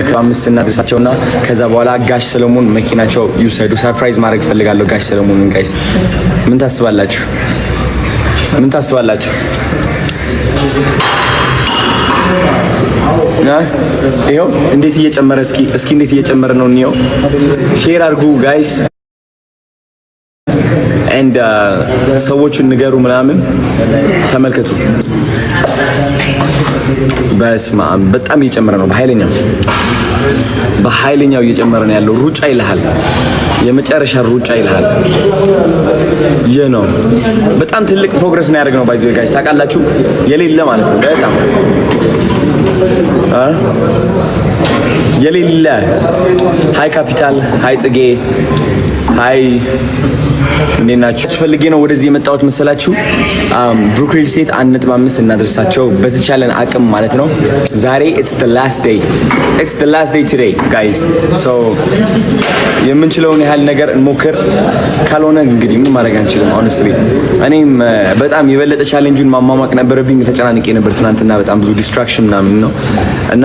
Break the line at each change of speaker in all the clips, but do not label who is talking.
ከአምስት እናድርሳቸውና ከዛ በኋላ ጋሽ ሰለሞን መኪናቸው ይውሰዱ። ሰርፕራይዝ ማድረግ ፈልጋለሁ ጋሽ ሰለሞንን። ጋይስ ምን ታስባላችሁ? ምን ታስባላችሁ? ይሄው እንዴት እየጨመረ እስኪ እንዴት እየጨመረ ነው እንየው። ሼር አድርጉ ጋይስ ኤንድ ሰዎችን ንገሩ ምናምን ተመልከቱ። በስመ አብ በጣም እየጨመረ ነው በኃይለኛው እየጨመረ ነው ያለው። ሩጫ ይልሃል፣ የመጨረሻ ሩጫ ይልሃል። ይህ ነው በጣም ትልቅ ፕሮግረስ ነው ያደረግነው። ባይዘው ጋይስ ታውቃላችሁ፣ የሌለ ማለት ነው በጣም የሌለ። ሃይ ካፒታል፣ ሃይ ጽጌ፣ ሃይ እንዴት ናችሁ? ፈልጌ ነው ወደዚህ የመጣሁት መሰላችሁ። ብሩክ ሪል ስቴት 1.5 እናደርሳቸው በተቻለን አቅም ማለት ነው። ዛሬ it's the last day today guys, so የምንችለውን ያህል ነገር እንሞክር። ካልሆነ እንግዲህ ምን ማድረግ አንችልም። honestly እኔም በጣም የበለጠ ቻሌንጁን ማማማቅ ነበረብኝ። ተጨናንቄ ነበር ትናንትና፣ በጣም ብዙ ዲስትራክሽን ምናምን ነው እና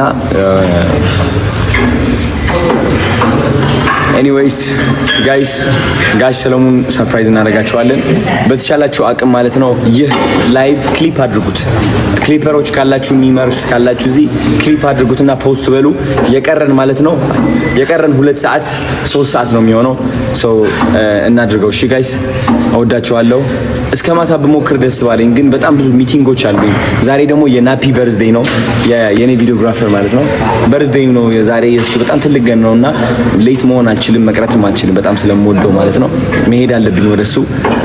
ኤኒዌይስ ጋይስ ጋሽ ሰለሞን ሰርፕራይዝ እናደርጋቸዋለን በተቻላችሁ አቅም ማለት ነው። ይህ ላይቭ ክሊፕ አድርጉት። ክሊፐሮች ካላችሁ ሚመርስ ካላችሁ እዚህ ክሊፕ አድርጉትና ፖስት በሉ። የቀረን ማለት ነው የቀረን 2 ሰዓት 3 ሰዓት ነው የሚሆነው። ሶ እናድርገው። እሺ ጋይስ እወዳችኋለሁ። እስከ ማታ በሞክር ደስ ባለኝ፣ ግን በጣም ብዙ ሚቲንጎች አሉኝ። ዛሬ ደግሞ የናፒ በርዝዴይ ነው፣ የኔ ቪዲዮግራፈር ማለት ነው በርዝዴይ ነው ዛሬ። የሱ በጣም ትልቅ ቀን ነውና ሌት መሆን አልችልም፣ መቅረትም አልችልም። በጣም ስለምወደው ማለት ነው መሄድ አለብኝ ወደሱ።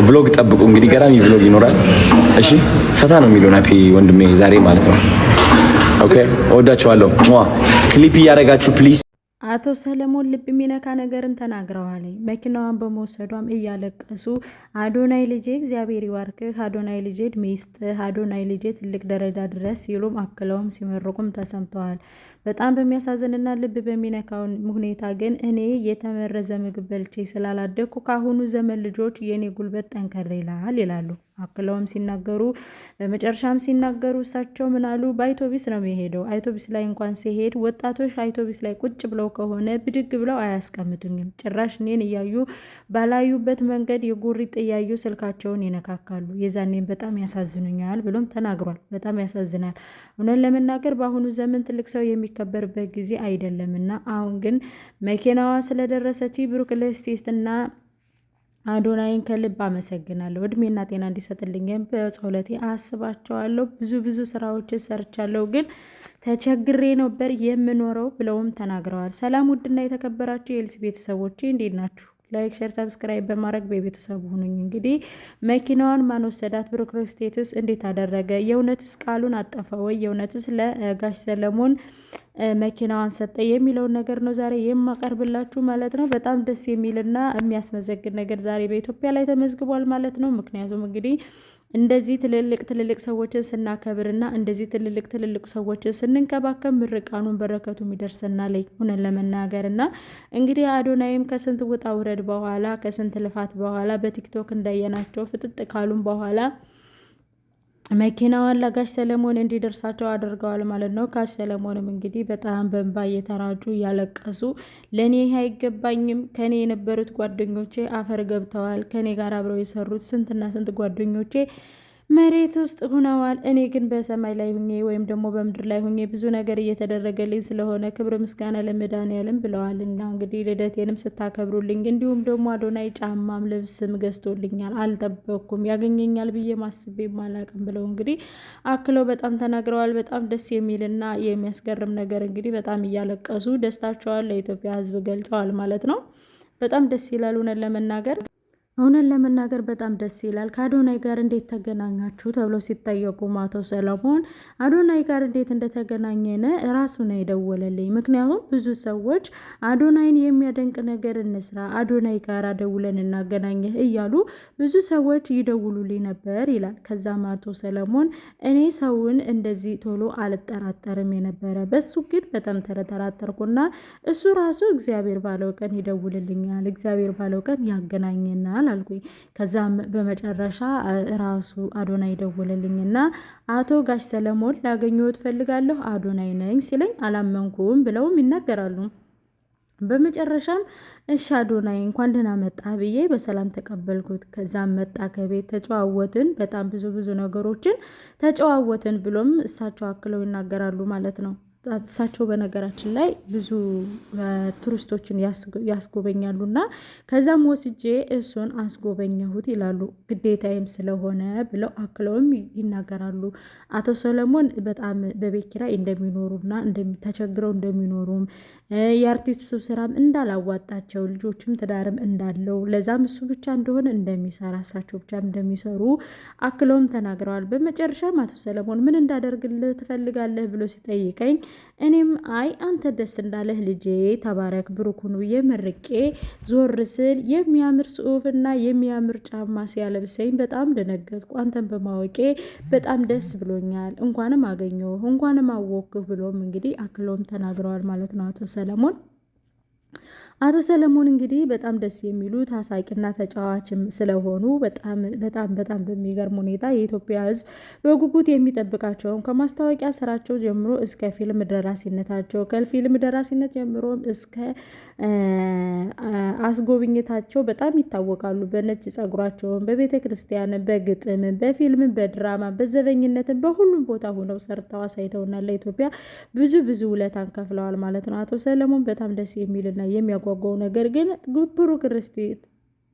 ቭሎግ ጠብቁ እንግዲህ፣ ገራሚ ቭሎግ ይኖራል። እሺ ፈታ ነው የሚለው ናፒ ወንድሜ ዛሬ ማለት ነው። ኦኬ እወዳችኋለሁ። ክሊፕ እያደረጋችሁ ፕሊዝ።
አቶ ሰለሞን ልብ የሚነካ ነገርን ተናግረዋል። መኪናዋን በመውሰዷም እያለቀሱ አዶናይ ልጄ እግዚአብሔር ይባርክህ፣ አዶናይ ልጄ እድሜ ይስጥህ፣ አዶናይ ልጄ ትልቅ ደረጃ ድረስ ሲሉም አክለውም ሲመርቁም ተሰምተዋል። በጣም በሚያሳዝንና ልብ በሚነካው ሁኔታ ግን እኔ የተመረዘ ምግብ በልቼ ስላላደግኩ ካሁኑ ዘመን ልጆች የኔ ጉልበት ጠንከር ይላል ይላሉ። አክለውም ሲናገሩ በመጨረሻም ሲናገሩ እሳቸው ምናሉ፣ በአውቶቢስ ነው የሄደው። አውቶቢስ ላይ እንኳን ሲሄድ ወጣቶች አውቶቢስ ላይ ቁጭ ብለው ከሆነ ብድግ ብለው አያስቀምጡኝም። ጭራሽ እኔን እያዩ ባላዩበት መንገድ የጉሪጥ እያዩ ስልካቸውን ይነካካሉ። የዛኔም በጣም ያሳዝኑኛል ብሎም ተናግሯል። በጣም ያሳዝናል። እውነት ለመናገር በአሁኑ ዘመን ትልቅ ሰው የሚከበርበት ጊዜ አይደለምና አሁን ግን መኪናዋ ስለደረሰች ብሩክ ሪል ስቴትና አዶናይን ከልብ አመሰግናለሁ። እድሜና ጤና እንዲሰጥልኝም በጸሎቴ አስባቸዋለሁ። ብዙ ስራዎችን ሰርቻለሁ፣ ግን ተቸግሬ ነበር የምኖረው ብለውም ተናግረዋል። ሰላም ውድና የተከበራችሁ የኤልሲ ቤተሰቦቼ እንዴት ናችሁ? ላይክ ሼር ሰብስክራይብ በማድረግ በቤተሰቡ ሁኑኝ። እንግዲህ መኪናዋን ማን ወሰዳት? ብሩክ ሪል ስቴትስ እንዴት አደረገ? የእውነትስ ቃሉን አጠፈ ወይ? የእውነትስ ለጋሽ ሰለሞን መኪናዋን ሰጠ የሚለውን ነገር ነው ዛሬ የማቀርብላችሁ ማለት ነው። በጣም ደስ የሚልና የሚያስመዘግን ነገር ዛሬ በኢትዮጵያ ላይ ተመዝግቧል ማለት ነው። ምክንያቱም እንግዲህ እንደዚህ ትልልቅ ሰዎችን ስናከብርና እንደዚህ ትልልቅ ሰዎችን ስንንከባከብ ምርቃኑን በረከቱ የሚደርሰና ላይ ሆነን ለመናገርና እንግዲህ አዶናይም ከስንት ውጣ ውረድ በኋላ ከስንት ልፋት በኋላ በቲክቶክ እንዳየናቸው ፍጥጥ ካሉም በኋላ መኪናዋን ለጋሽ ሰለሞን እንዲደርሳቸው አድርገዋል ማለት ነው። ጋሽ ሰለሞንም እንግዲህ በጣም በእንባ እየተራጩ እያለቀሱ ለኔ አይገባኝም፣ ከኔ የነበሩት ጓደኞቼ አፈር ገብተዋል፣ ከኔ ጋር አብረው የሰሩት ስንትና ስንት ጓደኞቼ መሬት ውስጥ ሆነዋል። እኔ ግን በሰማይ ላይ ሁኜ ወይም ደግሞ በምድር ላይ ሁኜ ብዙ ነገር እየተደረገልኝ ስለሆነ ክብር ምስጋና ለመድኃኒዓለም ብለዋል። እና እንግዲህ ልደቴንም ስታከብሩልኝ እንዲሁም ደግሞ አዶናይ ጫማም ልብስም ገዝቶልኛል፣ አልጠበቅኩም፣ ያገኘኛል ብዬ ማስቤም አላቅም ብለው እንግዲህ አክለው በጣም ተናግረዋል። በጣም ደስ የሚልና የሚያስገርም ነገር እንግዲህ በጣም እያለቀሱ ደስታቸዋን ለኢትዮጵያ ሕዝብ ገልጸዋል ማለት ነው። በጣም ደስ ይላል እውነት ለመናገር በጣም ደስ ይላል። ከአዶናይ ጋር እንዴት ተገናኛችሁ ተብለው ሲጠየቁ አቶ ሰለሞን አዶናይ ጋር እንዴት እንደተገናኘነ ራሱ ነው የደወለልኝ። ምክንያቱም ብዙ ሰዎች አዶናይን የሚያደንቅ ነገር እንስራ፣ አዶናይ ጋር ደውለን እናገናኘህ እያሉ ብዙ ሰዎች ይደውሉልኝ ነበር ይላል። ከዛም አቶ ሰለሞን እኔ ሰውን እንደዚህ ቶሎ አልጠራጠርም የነበረ፣ በሱ ግን በጣም ተጠራጠርኩና እሱ ራሱ እግዚአብሔር ባለው ቀን ይደውልልኛል፣ እግዚአብሔር ባለው ቀን ያገናኘናል ይሆናል አልኩኝ። ከዛም በመጨረሻ ራሱ አዶናይ ደወለልኝና አቶ ጋሽ ሰለሞን ላገኘዎት ፈልጋለሁ አዶናይ ነኝ ሲለኝ አላመንኩም ብለውም ይናገራሉ። በመጨረሻም እሺ አዶናይ እንኳን ደህና መጣ ብዬ በሰላም ተቀበልኩት። ከዛም መጣ ከቤት ተጨዋወትን፣ በጣም ብዙ ነገሮችን ተጨዋወትን ብሎም እሳቸው አክለው ይናገራሉ ማለት ነው። እሳቸው በነገራችን ላይ ብዙ ቱሪስቶችን ያስጎበኛሉና ከዛም ወስጄ እሱን አስጎበኘሁት ይላሉ። ግዴታዬም ስለሆነ ብለው አክለውም ይናገራሉ። አቶ ሰለሞን በጣም በቤት ኪራይ እንደሚኖሩና ተቸግረው እንደሚኖሩም የአርቲስቱ ስራም እንዳላዋጣቸው ልጆችም ትዳርም እንዳለው ለዛም እሱ ብቻ እንደሆነ እንደሚሰራ እሳቸው ብቻ እንደሚሰሩ አክለውም ተናግረዋል። በመጨረሻም አቶ ሰለሞን ምን እንዳደርግልህ ትፈልጋለህ ብሎ ሲጠይቀኝ እኔም አይ አንተ ደስ እንዳለህ ልጄ ተባረክ ብሩኩን ብዬ መርቄ ዞር ስል የሚያምር ጽሑፍና የሚያምር ጫማ ሲያለብሰኝ በጣም ደነገጥኩ። አንተን በማወቄ በጣም ደስ ብሎኛል፣ እንኳንም አገኘሁ እንኳንም አወቅሁ ብሎም እንግዲህ አክሎም ተናግረዋል ማለት ነው አቶ ሰለሞን። አቶ ሰለሞን እንግዲህ በጣም ደስ የሚሉ ታሳቂና ተጫዋችም ስለሆኑ በጣም በሚገርም ሁኔታ የኢትዮጵያ ሕዝብ በጉጉት የሚጠብቃቸውም ከማስታወቂያ ስራቸው ጀምሮ እስከ ፊልም ደራሲነታቸው ከፊልም ደራሲነት ጀምሮ እስከ አስጎብኝታቸው በጣም ይታወቃሉ። በነጭ ጸጉራቸውን በቤተ ክርስቲያን፣ በግጥም፣ በፊልም፣ በድራማ፣ በዘበኝነትን በሁሉም ቦታ ሆነው ሰርተው አሳይተውናል። ለኢትዮጵያ ብዙ ውለታን ከፍለዋል ማለት ነው። አቶ ሰለሞን በጣም ደስ የሚልና የሚያጓጓው ነገር ግን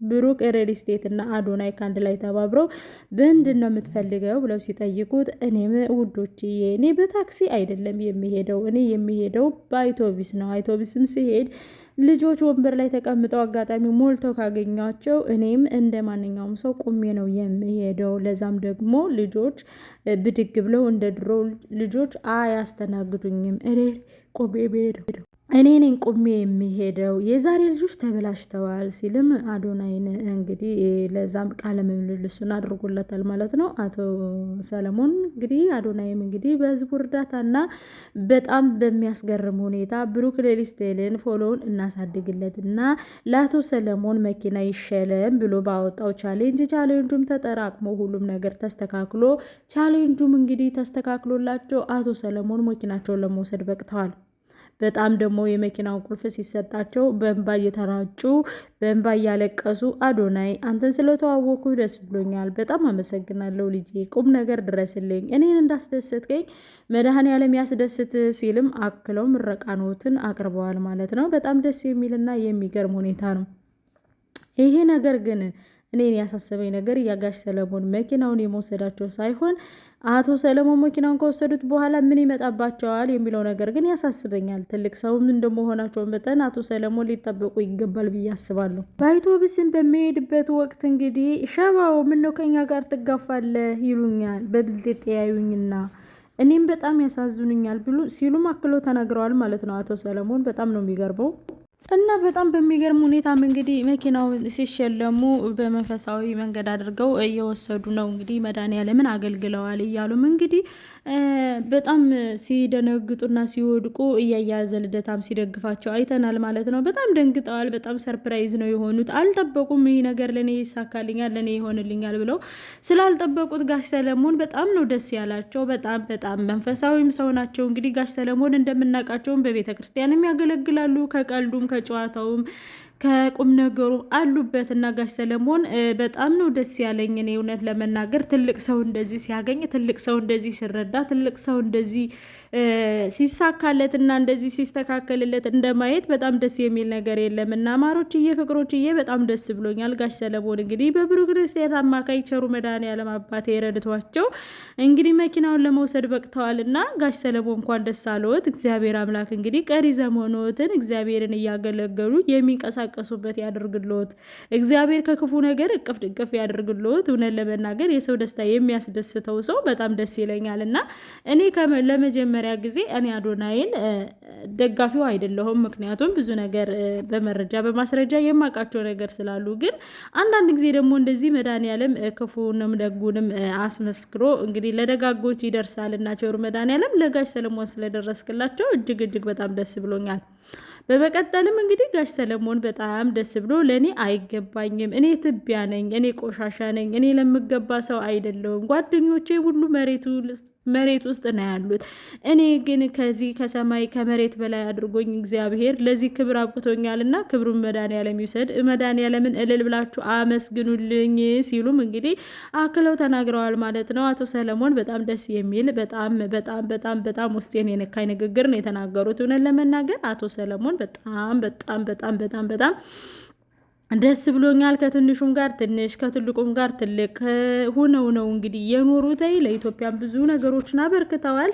ብሩክ ሪል ስቴት እና አዶናይ ከአንድ ላይ ተባብረው ምንድን ነው የምትፈልገው ብለው ሲጠይቁት እኔም ውዶችዬ እኔ በታክሲ አይደለም የሚሄደው፣ እኔ የሚሄደው በአውቶቢስ ነው። አውቶቢስም ሲሄድ ልጆች ወንበር ላይ ተቀምጠው አጋጣሚ ሞልተው ካገኟቸው እኔም እንደ ማንኛውም ሰው ቁሜ ነው የሚሄደው። ለዛም ደግሞ ልጆች ብድግ ብለው እንደ ድሮ ልጆች አያስተናግዱኝም። እኔ ቁሜ ብሄደው እኔ ነኝ ቁሜ የሚሄደው፣ የዛሬ ልጆች ተበላሽተዋል ሲልም አዶናይን እንግዲህ ለዛም ቃለ ምልልሱን አድርጎለታል ማለት ነው አቶ ሰለሞን። እንግዲህ አዶናይም እንግዲህ በህዝቡ እርዳታና በጣም በሚያስገርም ሁኔታ ብሩክ ሪል ስቴትን ፎሎውን እናሳድግለትና ለአቶ ሰለሞን መኪና ይሸለም ብሎ ባወጣው ቻሌንጁም ተጠራቅሞ ሁሉም ነገር ተስተካክሎ ቻሌንጁም እንግዲህ ተስተካክሎላቸው አቶ ሰለሞን መኪናቸውን ለመውሰድ በቅተዋል። በጣም ደግሞ የመኪናውን ቁልፍ ሲሰጣቸው በእንባ እየተራጩ በእንባ እያለቀሱ አዶናይ አንተን ስለተዋወቅኩ ደስ ብሎኛል፣ በጣም አመሰግናለሁ ልጄ፣ ቁም ነገር ድረስልኝ፣ እኔን እንዳስደሰትከኝ መድኃኔዓለም ያስደስት ሲልም አክለው ምረቃኖትን አቅርበዋል ማለት ነው። በጣም ደስ የሚልና የሚገርም ሁኔታ ነው። ይሄ ነገር ግን እኔን ያሳሰበኝ ነገር የጋሽ ሰለሞን መኪናውን የመውሰዳቸው ሳይሆን አቶ ሰለሞን መኪናውን ከወሰዱት በኋላ ምን ይመጣባቸዋል የሚለው ነገር ግን ያሳስበኛል። ትልቅ ሰውም እንደመሆናቸው መጠን አቶ ሰለሞን ሊጠበቁ ይገባል ብዬ አስባለሁ። በአውቶቡስን በሚሄድበት ወቅት እንግዲህ ሸባው ምነው ከኛ ጋር ትጋፋለህ ይሉኛል፣ በብልጤ ያዩኝና እኔም በጣም ያሳዝኑኛል ብሎ ሲሉም አክሎ ተናግረዋል ማለት ነው አቶ ሰለሞን። በጣም ነው የሚገርመው። እና በጣም በሚገርም ሁኔታም እንግዲህ መኪናውን ሲሸለሙ በመንፈሳዊ መንገድ አድርገው እየወሰዱ ነው። እንግዲህ መድኃኔዓለምን አገልግለዋል እያሉም እንግዲህ በጣም ሲደነግጡና ሲወድቁ እያያዘ ልደታም ሲደግፋቸው አይተናል ማለት ነው። በጣም ደንግጠዋል። በጣም ሰርፕራይዝ ነው የሆኑት። አልጠበቁም። ይህ ነገር ለእኔ ይሳካልኛል፣ ለእኔ ይሆንልኛል ብለው ስላልጠበቁት ጋሽ ሰለሞን በጣም ነው ደስ ያላቸው። በጣም መንፈሳዊም ሰው ናቸው። እንግዲህ ጋሽ ሰለሞን እንደምናውቃቸውም በቤተ ክርስቲያንም ያገለግላሉ። ከቀልዱም ከጨዋታውም ከቁም ነገሩ አሉበት እና ጋሽ ሰለሞን በጣም ነው ደስ ያለኝ። እኔ እውነት ለመናገር ትልቅ ሰው እንደዚህ ሲያገኝ፣ ትልቅ ሰው እንደዚህ ሲረዳ፣ ትልቅ ሰው እንደዚህ ሲሳካለት እና እንደዚህ ሲስተካከልለት እንደማየት በጣም ደስ የሚል ነገር የለም እና ማሮችዬ፣ ፍቅሮችዬ በጣም ደስ ብሎኛል። ጋሽ ሰለሞን እንግዲህ በብሩክ ሪል ስቴት አማካኝ ቸሩ መድኃኔዓለም አባቴ ረድቷቸው እንግዲህ መኪናውን ለመውሰድ በቅተዋል እና ጋሽ ሰለሞን እንኳን ደስ አለዎት። እግዚአብሔር አምላክ እንግዲህ ቀሪ ዘመኖትን እግዚአብሔርን እያገለገሉ የሚንቀሳቀሱበት ያደርግልዎት። እግዚአብሔር ከክፉ ነገር እቅፍ ድቅፍ ያደርግልዎት። እውነት ለመናገር የሰው ደስታ የሚያስደስተው ሰው በጣም ደስ ይለኛል እና እኔ ለመጀመሪያ ጊዜ እኔ አዶናይን ደጋፊው አይደለሁም። ምክንያቱም ብዙ ነገር በመረጃ በማስረጃ የማውቃቸው ነገር ስላሉ፣ ግን አንዳንድ ጊዜ ደግሞ እንደዚህ መድኃኔዓለም ክፉንም ደጉንም አስመስክሮ እንግዲህ ለደጋጎች ይደርሳል እና ቸሩ መድኃኔዓለም ለጋሽ ሰለሞን ስለደረስክላቸው እጅግ በጣም ደስ ብሎኛል። በመቀጠልም እንግዲህ ጋሽ ሰለሞን በጣም ደስ ብሎ ለእኔ አይገባኝም፣ እኔ ትቢያ ነኝ፣ እኔ ቆሻሻ ነኝ፣ እኔ ለምገባ ሰው አይደለሁም፣ ጓደኞቼ ሁሉ መሬት ውስጥ ነው ያሉት፣ እኔ ግን ከዚህ ከሰማይ ከመሬት በላይ አድርጎኝ እግዚአብሔር ለዚህ ክብር አብቅቶኛልና ክብሩን መድኃኒዓለም ይውሰድ፣ መድኃኒዓለምን እልል ብላችሁ አመስግኑልኝ ሲሉም እንግዲህ አክለው ተናግረዋል ማለት ነው። አቶ ሰለሞን በጣም ደስ የሚል በጣም በጣም በጣም በጣም ውስጤን የነካኝ ንግግር ነው የተናገሩት። እውነት ለመናገር አቶ ሰለሞን በጣም በጣም በጣም በጣም በጣም ደስ ብሎኛል። ከትንሹም ጋር ትንሽ ከትልቁም ጋር ትልቅ ሆነው ነው እንግዲህ የኖሩት። ለኢትዮጵያም ብዙ ነገሮችን አበርክተዋል።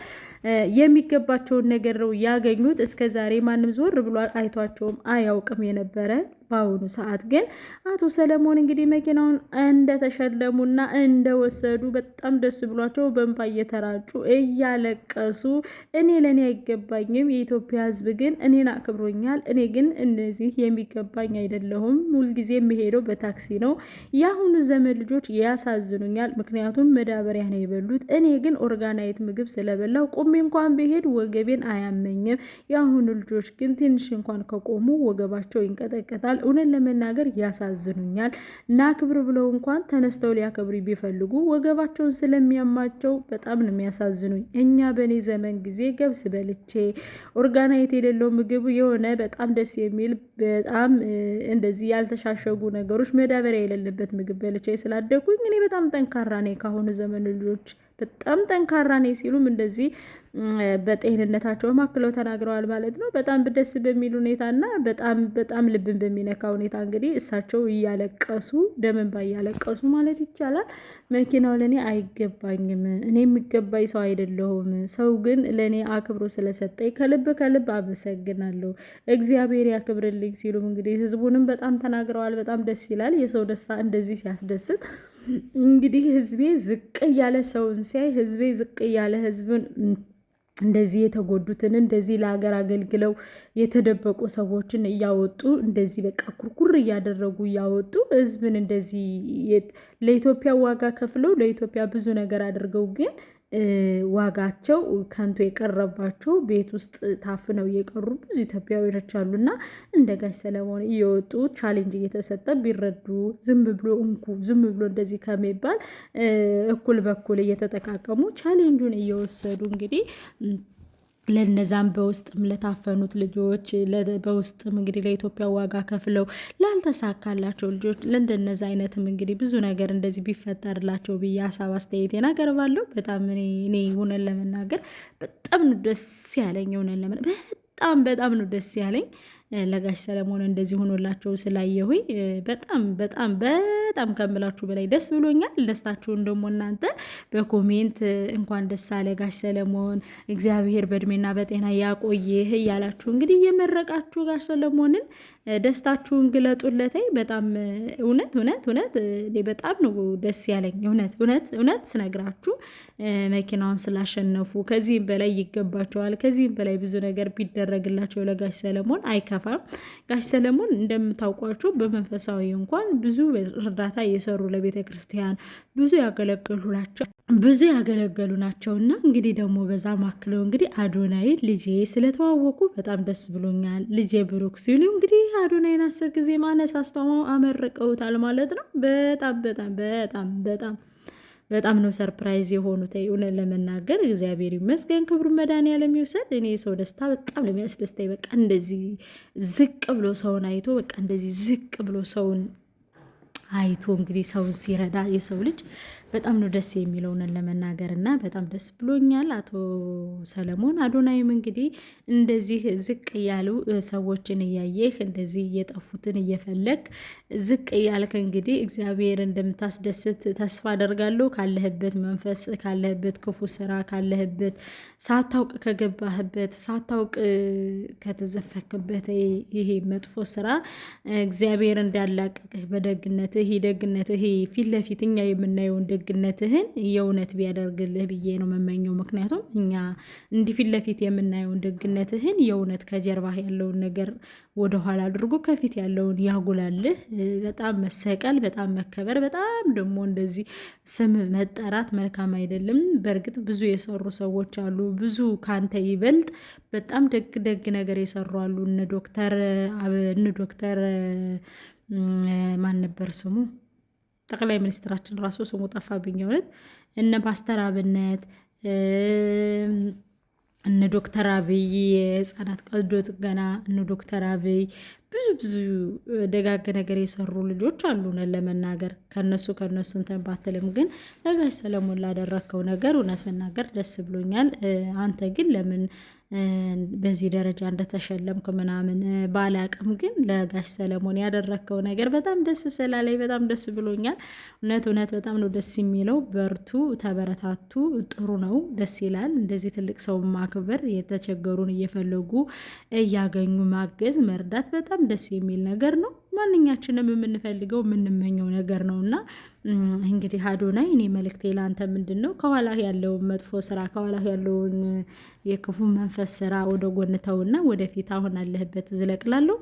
የሚገባቸውን ነገር ነው ያገኙት። እስከ ዛሬ ማንም ዞር ብሎ አይቷቸውም አያውቅም የነበረ በአሁኑ ሰዓት ግን አቶ ሰለሞን እንግዲህ መኪናውን እንደተሸለሙና እንደወሰዱ በጣም ደስ ብሏቸው በእንባ እየተራጩ እያለቀሱ እኔ ለእኔ አይገባኝም፣ የኢትዮጵያ ሕዝብ ግን እኔን አክብሮኛል፣ እኔ ግን እነዚህ የሚገባኝ አይደለሁም፣ ሁልጊዜ የሚሄደው በታክሲ ነው። የአሁኑ ዘመን ልጆች ያሳዝኑኛል፣ ምክንያቱም መዳበሪያ ነው የበሉት። እኔ ግን ኦርጋናይት ምግብ ስለበላው ቁሜ እንኳን ብሄድ ወገቤን አያመኝም። የአሁኑ ልጆች ግን ትንሽ እንኳን ከቆሙ ወገባቸው ይንቀጠቀጣል። እውነት ለመናገር ያሳዝኑኛል። እና ክብር ብለው እንኳን ተነስተው ሊያከብሩ ቢፈልጉ ወገባቸውን ስለሚያማቸው በጣም ነው የሚያሳዝኑኝ። እኛ በእኔ ዘመን ጊዜ ገብስ በልቼ ኦርጋናይት የሌለው ምግብ የሆነ በጣም ደስ የሚል በጣም እንደዚህ ያልተሻሸጉ ነገሮች መዳበሪያ የሌለበት ምግብ በልቼ ስላደጉኝ እኔ በጣም ጠንካራ ነኝ። ካሁኑ ዘመን ልጆች በጣም ጠንካራ ነኝ ሲሉም እንደዚህ በጤንነታቸው አክለው ተናግረዋል ማለት ነው። በጣም ደስ በሚል ሁኔታና በጣም በጣም ልብን በሚነካ ሁኔታ እንግዲህ እሳቸው እያለቀሱ ደምን ባያለቀሱ ማለት ይቻላል መኪናው ለእኔ አይገባኝም፣ እኔ የሚገባኝ ሰው አይደለሁም፣ ሰው ግን ለእኔ አክብሮ ስለሰጠኝ ከልብ አመሰግናለሁ፣ እግዚአብሔር ያክብርልኝ ሲሉም እንግዲህ ህዝቡንም በጣም ተናግረዋል። በጣም ደስ ይላል። የሰው ደስታ እንደዚህ ሲያስደስት እንግዲህ ህዝቤ ዝቅ እያለ ሰውን ሲያይ ህዝቤ ዝቅ እያለ ህዝብን እንደዚህ የተጎዱትን እንደዚህ ለሀገር አገልግለው የተደበቁ ሰዎችን እያወጡ እንደዚህ በቃ ኩርኩር እያደረጉ እያወጡ ህዝብን እንደዚህ ለኢትዮጵያ ዋጋ ከፍለው ለኢትዮጵያ ብዙ ነገር አድርገው ግን ዋጋቸው ከንቱ የቀረባቸው ቤት ውስጥ ታፍነው የቀሩ ብዙ ኢትዮጵያውያኖች አሉና እንደ ጋሽ ሰለሞን እየወጡ ቻሌንጅ እየተሰጠ ቢረዱ ዝም ብሎ ዝም ብሎ እንደዚህ ከሚባል እኩል በኩል እየተጠቃቀሙ ቻሌንጁን እየወሰዱ እንግዲህ ለነዛም በውስጥም ለታፈኑት ልጆች በውስጥም እንግዲህ ለኢትዮጵያ ዋጋ ከፍለው ላልተሳካላቸው ልጆች ለእንደነዛ አይነትም እንግዲህ ብዙ ነገር እንደዚህ ቢፈጠርላቸው ብዬ ሀሳብ አስተያየቴን አቀርባለሁ። በጣም እኔ ሆነን ለመናገር በጣም ነው ደስ ያለኝ። ሆነን ለመናገር በጣም ነው ደስ ያለኝ። ለጋሽ ሰለሞን እንደዚህ ሆኖላቸው ስላየሁኝ በጣም በጣም በጣም ከምላችሁ በላይ ደስ ብሎኛል። ደስታችሁን ደግሞ እናንተ በኮሜንት እንኳን ደስ አለ ጋሽ ሰለሞን እግዚአብሔር በእድሜና በጤና ያቆይህ እያላችሁ እንግዲህ እየመረቃችሁ ጋሽ ሰለሞንን ደስታችሁን ግለጡለተኝ። በጣም እውነት በጣም ነው ደስ ያለኝ። እውነት ስነግራችሁ መኪናውን ስላሸነፉ ከዚህም በላይ ይገባቸዋል። ከዚህም በላይ ብዙ ነገር ቢደረግላቸው ለጋሽ ሰለሞን አይከፋም። ጋሽ ሰለሞን እንደምታውቋቸው በመንፈሳዊ እንኳን ብዙ እርዳታ እየሰሩ ለቤተ ክርስቲያን ብዙ ያገለገሉ ናቸውና እንግዲህ ደግሞ በዛ ማክለው እንግዲህ አዶናይ ልጄ ስለተዋወቁ በጣም ደስ ብሎኛል። ልጄ ብሩክ ሲሉ እንግዲህ አዶናይን 10 ጊዜ ማነሳስተው አመርቀውታል ማለት ነው። በጣም ነው ሰርፕራይዝ የሆኑት። እውነት ለመናገር እግዚአብሔር ይመስገን፣ ክብሩ መድኃኒዓለም ይውሰድ። እኔ የሰው ደስታ በጣም ነው የሚያስደስተኝ። በቃ እንደዚህ ዝቅ ብሎ ሰውን አይቶ በቃ እንደዚህ ዝቅ ብሎ ሰውን አይቶ እንግዲህ ሰውን ሲረዳ የሰው ልጅ በጣም ነው ደስ የሚለውን ለመናገር እና በጣም ደስ ብሎኛል። አቶ ሰለሞን አዶናይም እንግዲህ እንደዚህ ዝቅ እያሉ ሰዎችን እያየህ እንደዚህ እየጠፉትን እየፈለግ ዝቅ እያልክ እንግዲህ እግዚአብሔር እንደምታስደስት ተስፋ አደርጋለሁ። ካለህበት መንፈስ፣ ካለህበት ክፉ ስራ፣ ካለህበት ሳታውቅ ከገባህበት፣ ሳታውቅ ከተዘፈክበት ይሄ መጥፎ ስራ እግዚአብሔር እንዳላቀቅህ በደግነትህ ፊት ለፊት እኛ የምናየውን ደግነትህን የእውነት ቢያደርግልህ ብዬ ነው መመኘው። ምክንያቱም እኛ እንዲህ ፊት ለፊት የምናየውን ደግነትህን የእውነት ከጀርባህ ያለውን ነገር ወደኋላ አድርጎ ከፊት ያለውን ያጉላልህ። በጣም መሰቀል፣ በጣም መከበር፣ በጣም ደግሞ እንደዚህ ስም መጠራት መልካም አይደለም። በእርግጥ ብዙ የሰሩ ሰዎች አሉ፣ ብዙ ካንተ ይበልጥ በጣም ደግ ደግ ነገር የሰሩ አሉ። እነ ዶክተር ማን ነበር ስሙ? ጠቅላይ ሚኒስትራችን ራሱ ስሙ ጠፋብኝ እውነት። እነ ፓስተር አብነት፣ እነ ዶክተር አብይ የህፃናት ቀዶ ጥገና፣ እነ ዶክተር አብይ ብዙ ደጋግ ነገር የሰሩ ልጆች አሉ። ለመናገር ከነሱ እንትን ባትልም ግን ለጋሽ ሰለሞን ላደረከው ነገር እውነት መናገር ደስ ብሎኛል። አንተ ግን ለምን በዚህ ደረጃ እንደተሸለምክ ምናምን ባላቅም ግን ለጋሽ ሰለሞን ያደረከው ነገር በጣም ደስ ስላለኝ በጣም ደስ ብሎኛል። እውነት በጣም ነው ደስ የሚለው። በርቱ፣ ተበረታቱ። ጥሩ ነው፣ ደስ ይላል። እንደዚህ ትልቅ ሰው ማክበር፣ የተቸገሩን እየፈለጉ እያገኙ ማገዝ፣ መርዳት በጣም ደስ የሚል ነገር ነው። ማንኛችንም የምንፈልገው የምንመኘው ነገር ነው እና እንግዲህ አዶናይ እኔ መልእክቴ ለአንተ ምንድን ነው? ከኋላ ያለውን መጥፎ ስራ ከኋላ ያለውን የክፉ መንፈስ ስራ ወደ ጎን ተውና ወደፊት አሁን አለህበት ዝለቅላለሁ።